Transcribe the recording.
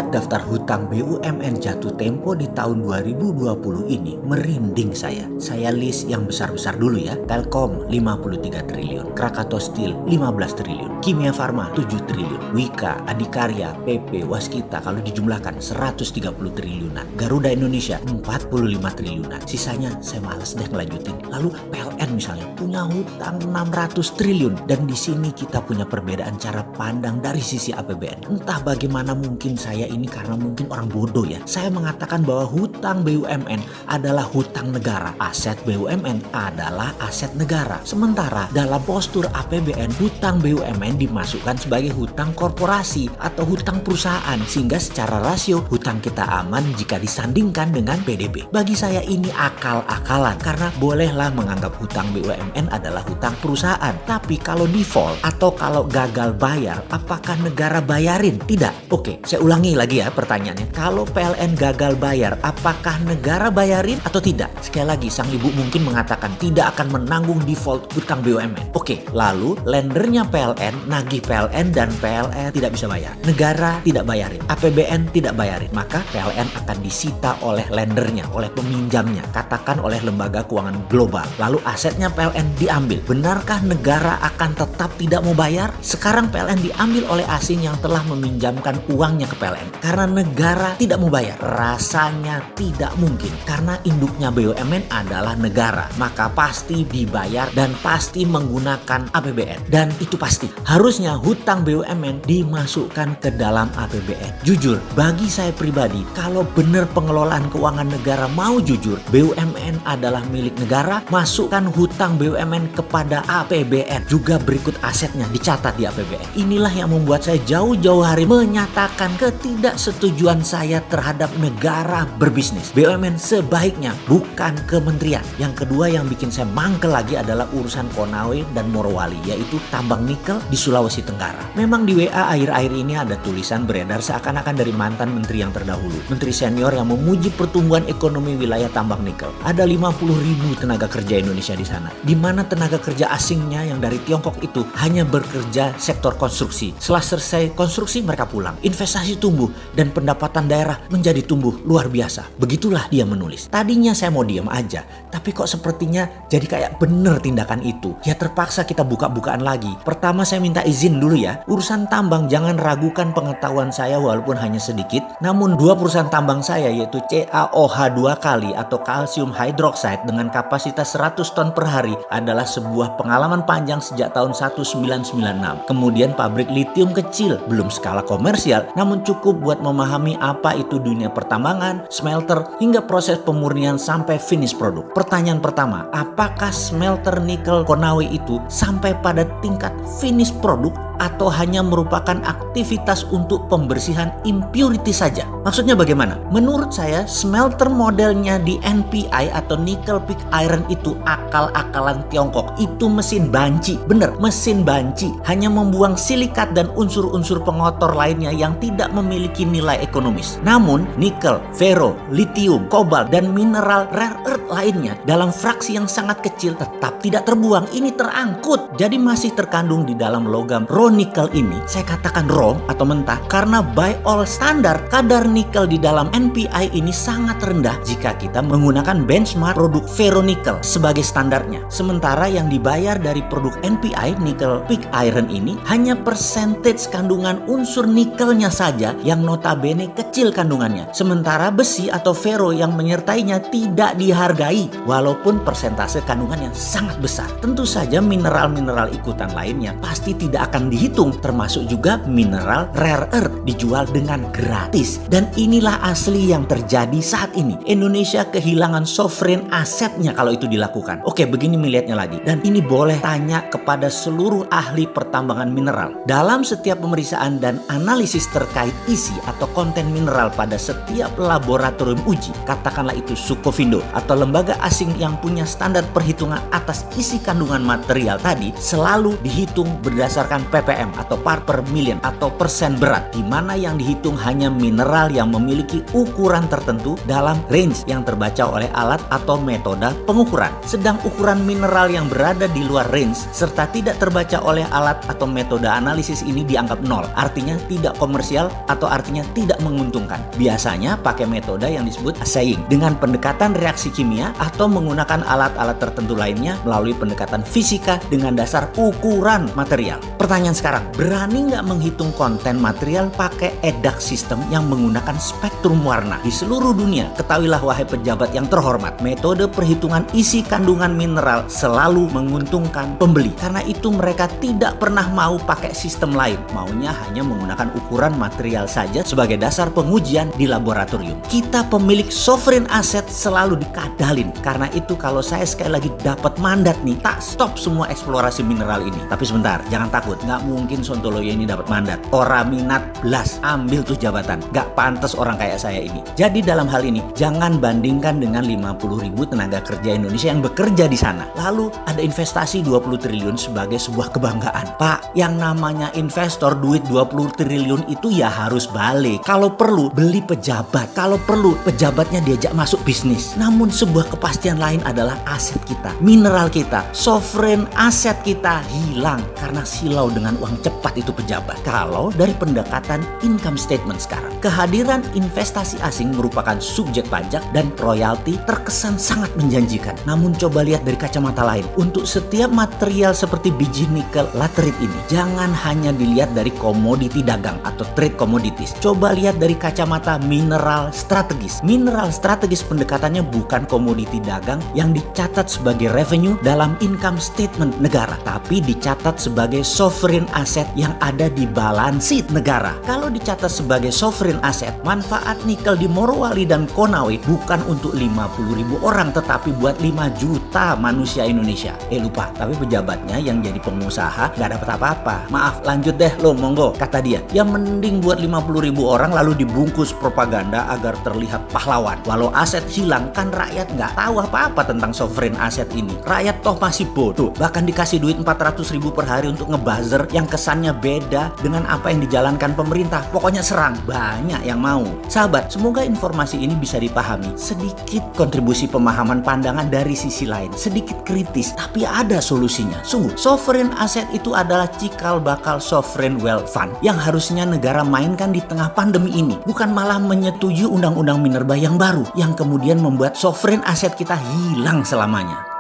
melihat daftar hutang BUMN jatuh tempo di tahun 2020 ini, merinding saya. Saya list yang besar-besar dulu ya. Telkom 53 triliun, Krakatau Steel 15 triliun, Kimia Farma 7 triliun, Wika, Adikarya, PP, Waskita kalau dijumlahkan 130 triliunan, Garuda Indonesia 45 triliunan. Sisanya saya malas deh ngelanjutin. Lalu PLN misalnya punya hutang 600 triliun, dan di sini kita punya perbedaan cara pandang dari sisi APBN. Entah bagaimana, mungkin saya ini karena mungkin orang bodoh ya. Saya mengatakan bahwa hutang BUMN adalah hutang negara. Aset BUMN adalah aset negara. Sementara dalam postur APBN, hutang BUMN dimasukkan sebagai hutang korporasi atau hutang perusahaan. Sehingga secara rasio hutang kita aman jika disandingkan dengan PDB. Bagi saya ini akal-akalan karena bolehlah menganggap hutang BUMN adalah hutang perusahaan. Tapi kalau default atau kalau gagal bayar, apakah negara bayarin? Tidak. Oke, saya ulangi lagi ya pertanyaannya. Kalau PLN gagal bayar, apakah negara bayarin atau tidak? Sekali lagi, sang ibu mungkin mengatakan tidak akan menanggung default hutang BUMN. Oke, lalu lendernya PLN nagih PLN dan PLN tidak bisa bayar. Negara tidak bayarin, APBN tidak bayarin. Maka PLN akan disita oleh lendernya, oleh peminjamnya, katakan oleh lembaga keuangan global. Lalu asetnya PLN diambil. Benarkah negara akan tetap tidak mau bayar? Sekarang PLN diambil oleh asing yang telah meminjamkan uangnya ke PLN. Karena negara tidak mau bayar. Rasanya tidak mungkin. Karena induknya BUMN adalah negara. Maka pasti dibayar dan pasti menggunakan APBN. Dan itu pasti. Harusnya hutang BUMN dimasukkan ke dalam APBN. Jujur, bagi saya pribadi, kalau benar pengelolaan keuangan negara mau jujur, BUMN adalah milik negara, masukkan hutang BUMN kepada APBN. Juga berikut asetnya dicatat di APBN. Inilah yang membuat saya jauh-jauh hari menyatakan ketidaksetujuan saya terhadap negara berbisnis. BUMN sebaiknya bukan kementerian. Yang kedua yang bikin saya mangkel lagi adalah urusan Konawe dan Morowali, yaitu tambang nikel di Sulawesi Tenggara. Memang di WA akhir-akhir ini ada tulisan beredar seakan-akan dari mantan menteri yang terdahulu, menteri senior yang memuji pertumbuhan ekonomi wilayah tambang nikel. Ada 50.000 tenaga kerja Indonesia di sana, di mana tenaga kerja asingnya yang dari Tiongkok itu hanya bekerja sektor konstruksi. Setelah selesai konstruksi mereka pulang. Investasi tumbuh dan pendapatan daerah menjadi tumbuh luar biasa. Begitulah dia menulis. Tadinya saya mau diam aja, tapi kok sepertinya jadi kayak bener tindakan itu. Ya terpaksa kita buka-bukaan lagi. Pertama saya minta izin dulu ya. Urusan tambang jangan ragukan pengetahuan saya walaupun hanya sedikit. Namun dua perusahaan tambang saya yaitu CaOH 2 kali atau kalsium hydroxide dengan kapasitas 100 ton per hari adalah sebuah pengalaman panjang sejak tahun 1996. Kemudian pabrik litium kecil, belum skala komersial, namun cukup buat memahami apa itu dunia pertambangan, smelter, hingga proses pemurnian sampai finish produk. Pertanyaan pertama, apakah smelter nikel Konawe itu sampai pada tingkat finish produk atau hanya merupakan aktivitas untuk pembersihan impurity saja? Maksudnya bagaimana? Menurut saya smelter modelnya di NPI atau nickel pig iron itu akal-akalan Tiongkok. Itu mesin banci. Bener, mesin banci. Hanya membuang silikat dan unsur-unsur pengotor lainnya yang tidak memiliki nilai ekonomis. Namun nikel, fero, lithium, kobalt, dan mineral rare earth lainnya dalam fraksi yang sangat kecil tetap tidak terbuang. Ini terangkut. Jadi masih terkandung di dalam logam nikel ini. Saya katakan raw atau mentah karena by all standar kadar nikel di dalam NPI ini sangat rendah jika kita menggunakan benchmark produk ferronikel sebagai standarnya. Sementara yang dibayar dari produk NPI nickel pig iron ini hanya percentage kandungan unsur nikelnya saja yang notabene kecil kandungannya. Sementara besi atau ferro yang menyertainya tidak dihargai walaupun persentase kandungannya sangat besar. Tentu saja mineral-mineral ikutan lainnya pasti tidak akan dihitung, termasuk juga mineral rare earth dijual dengan gratis. Dan inilah asli yang terjadi saat ini. Indonesia kehilangan sovereign asetnya kalau itu dilakukan. Oke, begini melihatnya lagi. Dan ini boleh tanya kepada seluruh ahli pertambangan mineral. Dalam setiap pemeriksaan dan analisis terkait isi atau konten mineral pada setiap laboratorium uji, katakanlah itu Sukovindo atau lembaga asing yang punya standar perhitungan atas isi kandungan material tadi, selalu dihitung berdasarkan PEP ppm atau part per million atau persen berat, di mana yang dihitung hanya mineral yang memiliki ukuran tertentu dalam range yang terbaca oleh alat atau metode pengukuran. Sedang ukuran mineral yang berada di luar range serta tidak terbaca oleh alat atau metode analisis ini dianggap nol, artinya tidak komersial atau artinya tidak menguntungkan. Biasanya pakai metode yang disebut assaying dengan pendekatan reaksi kimia atau menggunakan alat-alat tertentu lainnya melalui pendekatan fisika dengan dasar ukuran material. Pertanyaan sekarang, berani nggak menghitung konten material pakai EDAX system yang menggunakan spektrum warna? Di seluruh dunia, ketahuilah wahai pejabat yang terhormat, metode perhitungan isi kandungan mineral selalu menguntungkan pembeli. Karena itu mereka tidak pernah mau pakai sistem lain, maunya hanya menggunakan ukuran material saja sebagai dasar pengujian di laboratorium. Kita pemilik sovereign asset selalu dikadalin. Karena itu kalau saya sekali lagi dapat mandat nih, tak stop semua eksplorasi mineral ini. Tapi sebentar, jangan takut, nggak mungkin Sontoloyo ini dapat mandat. Orang minat belas, ambil tuh jabatan. Nggak pantas orang kayak saya ini. Jadi dalam hal ini, jangan bandingkan dengan 50.000 tenaga kerja Indonesia yang bekerja di sana. Lalu ada investasi 20 triliun sebagai sebuah kebanggaan. Pak, yang namanya investor duit 20 triliun itu ya harus balik. Kalau perlu, beli pejabat. Kalau perlu, pejabatnya diajak masuk bisnis. Namun sebuah kepastian lain adalah aset kita, mineral kita, sovereign aset kita hilang karena silau dengan uang cepat itu pejabat. Kalau dari pendekatan income statement sekarang, kehadiran investasi asing merupakan subjek pajak dan royalti terkesan sangat menjanjikan. Namun coba lihat dari kacamata lain. Untuk setiap material seperti biji nikel laterite ini, jangan hanya dilihat dari komoditi dagang atau trade commodities. Coba lihat dari kacamata mineral strategis. Mineral strategis pendekatannya bukan komoditi dagang yang dicatat sebagai revenue dalam income statement negara, tapi dicatat sebagai sovereign asset yang ada di balance sheet negara. Kalau dicatat sebagai sovereign asset, manfaat nikel di Morowali dan Konawe bukan untuk 50.000 orang, tetapi buat 5 juta manusia Indonesia. Lupa, tapi pejabatnya yang jadi pengusaha gak dapat apa-apa. Maaf, lanjut deh lo, monggo, kata dia. Ya mending buat 50.000 orang lalu dibungkus propaganda agar terlihat pahlawan. Walau aset hilang, kan rakyat nggak tahu apa-apa tentang sovereign aset ini. Rakyat toh masih bodoh. Bahkan dikasih duit 400.000 per hari untuk ngebuzzer yang kesannya beda dengan apa yang dijalankan pemerintah. Pokoknya serang, banyak yang mau. Sahabat, semoga informasi ini bisa dipahami. Sedikit kontribusi pemahaman pandangan dari sisi lain. Sedikit kritis, tapi ada solusinya. Sungguh, sovereign asset itu adalah cikal bakal sovereign wealth fund yang harusnya negara mainkan di tengah pandemi ini. Bukan malah menyetujui undang-undang minerba yang baru yang kemudian membuat sovereign asset kita hilang selamanya.